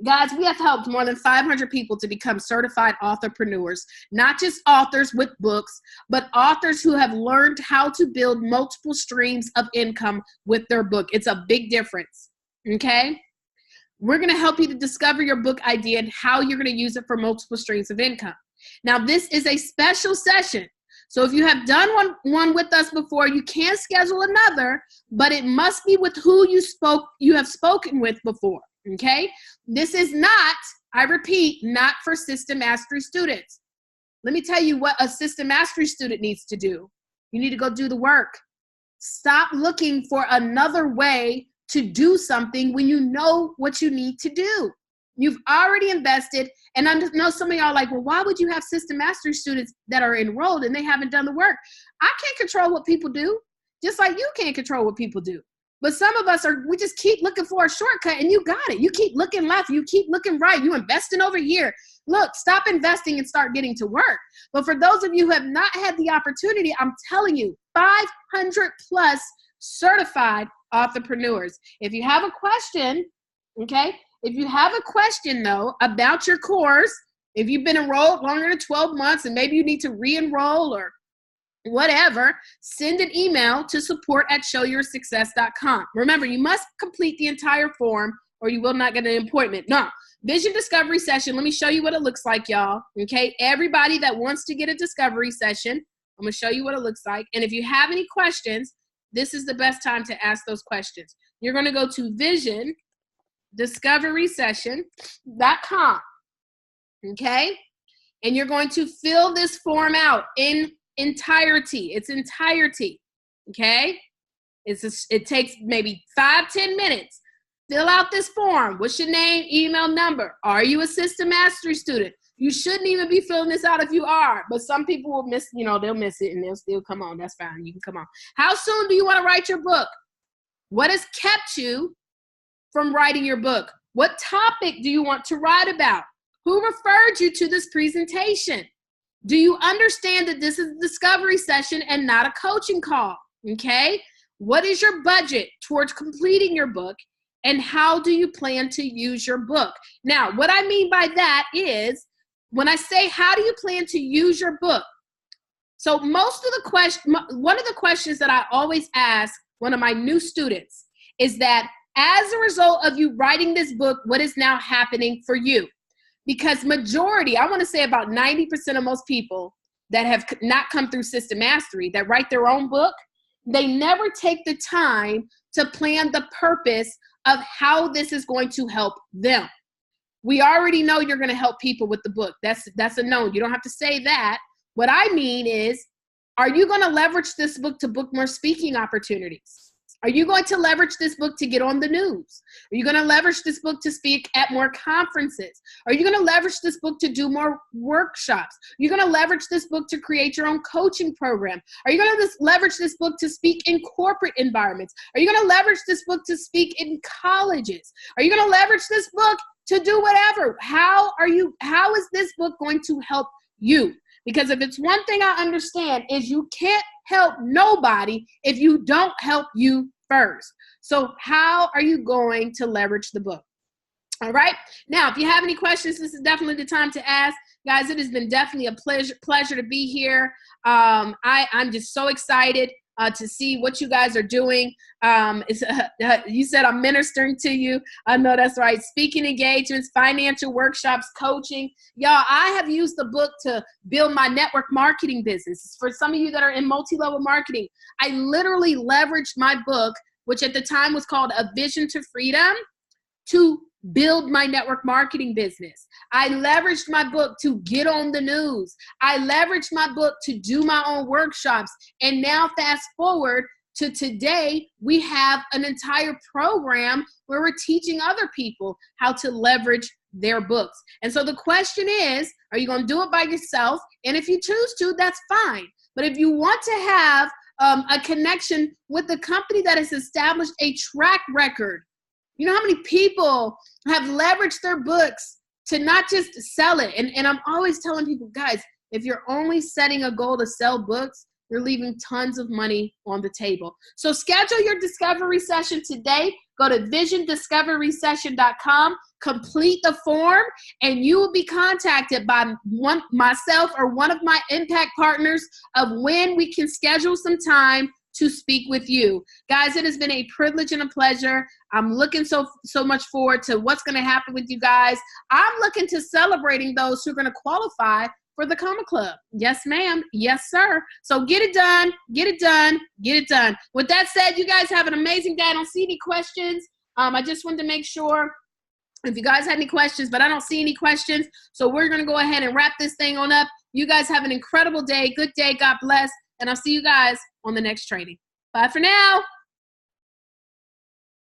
Speaker 1: Guys, we have helped more than 500 people to become certified authorpreneurs, not just authors with books, but authors who have learned how to build multiple streams of income with their book. It's a big difference, okay? We're going to help you to discover your book idea and how you're going to use it for multiple streams of income. Now, this is a special session. So if you have done one with us before, you can schedule another, but it must be with who you have spoken with before. Okay, this is not, I repeat, not for system mastery students. Let me tell you what a system mastery student needs to do. You need to go do the work. Stop looking for another way to do something when you know what you need to do. You've already invested, and I know some of y'all are like, well, why would you have system mastery students that are enrolled and they haven't done the work? I can't control what people do, just like you can't control what people do. But some of us we just keep looking for a shortcut, and you got it. You keep looking left. You keep looking right. You investing over here. Look, stop investing and start getting to work. But for those of you who have not had the opportunity, I'm telling you, 500 plus certified entrepreneurs. If you have a question, okay, if you have a question, though, about your course, if you've been enrolled longer than 12 months and maybe you need to re-enroll or whatever, send an email to support@showyouresuccess.com. Remember, you must complete the entire form or you will not get an appointment. No, vision discovery session. Let me show you what it looks like, y'all. Okay, everybody that wants to get a discovery session, I'm going to show you what it looks like. And if you have any questions, this is the best time to ask those questions. You're going to go to visiondiscoverysession.com. Okay, and you're going to fill this form out in entirety. Okay, it takes maybe 5-10 minutes. Fill out this form. What's your name, email, number? Are you a system mastery student? You shouldn't even be filling this out if you are, but some people will miss, they'll miss it and they'll still come on. That's fine. You can come on. How soon do you want to write your book? What has kept you from writing your book? What topic do you want to write about? Who referred you to this presentation? Do you understand that this is a discovery session and not a coaching call? Okay. What is your budget towards completing your book? And how do you plan to use your book? Now, what I mean by that is when I say, how do you plan to use your book? So one of the questions that I always ask one of my new students is that as a result of you writing this book, what is now happening for you? Because majority, I want to say about 90% of most people that have not come through system mastery, that write their own book, they never take the time to plan the purpose of how this is going to help them. We already know you're going to help people with the book. That's a known. You don't have to say that. What I mean is, are you going to leverage this book to book more speaking opportunities? Are you going to leverage this book to get on the news? Are you going to leverage this book to speak at more conferences? Are you going to leverage this book to do more workshops? Are you going to leverage this book to create your own coaching program? Are you going to leverage this book to speak in corporate environments? Are you going to leverage this book to speak in colleges? Are you going to leverage this book to do whatever. How is this book going to help you? Because if it's one thing I understand is you can't help nobody if you don't help you first. So how are you going to leverage the book? All right. Now, if you have any questions, this is definitely the time to ask. Guys, it has been definitely a pleasure to be here. I'm just so excited to see what you guys are doing. You said I'm ministering to you. I know that's right. Speaking engagements, financial workshops, coaching. Y'all, I have used the book to build my network marketing business. For some of you that are in multi-level marketing, I literally leveraged my book, which at the time was called A Vision to Freedom, to build my network marketing business. I leveraged my book to get on the news. I leveraged my book to do my own workshops. And now fast forward to today, we have an entire program where we're teaching other people how to leverage their books. And so the question is, are you going to do it by yourself? And if you choose to, that's fine. But if you want to have a connection with the company that has established a track record, you know how many people have leveraged their books to not just sell it? And I'm always telling people, guys, if you're only setting a goal to sell books, you're leaving tons of money on the table. So schedule your discovery session today. Go to visiondiscoverysession.com, complete the form, and you will be contacted by myself or one of my impact partners of when we can schedule some time to speak with you. Guys, it has been a privilege and a pleasure. I'm looking so much forward to what's going to happen with you guys. I'm looking to celebrating those who are going to qualify for the Comma Club. Yes, ma'am. Yes, sir. So get it done. Get it done. Get it done. With that said, you guys have an amazing day. I don't see any questions. I just wanted to make sure if you guys had any questions, but I don't see any questions. So we're going to go ahead and wrap this thing on up. You guys have an incredible day. Good day. God bless. And I'll see you guys on the next training. Bye for now.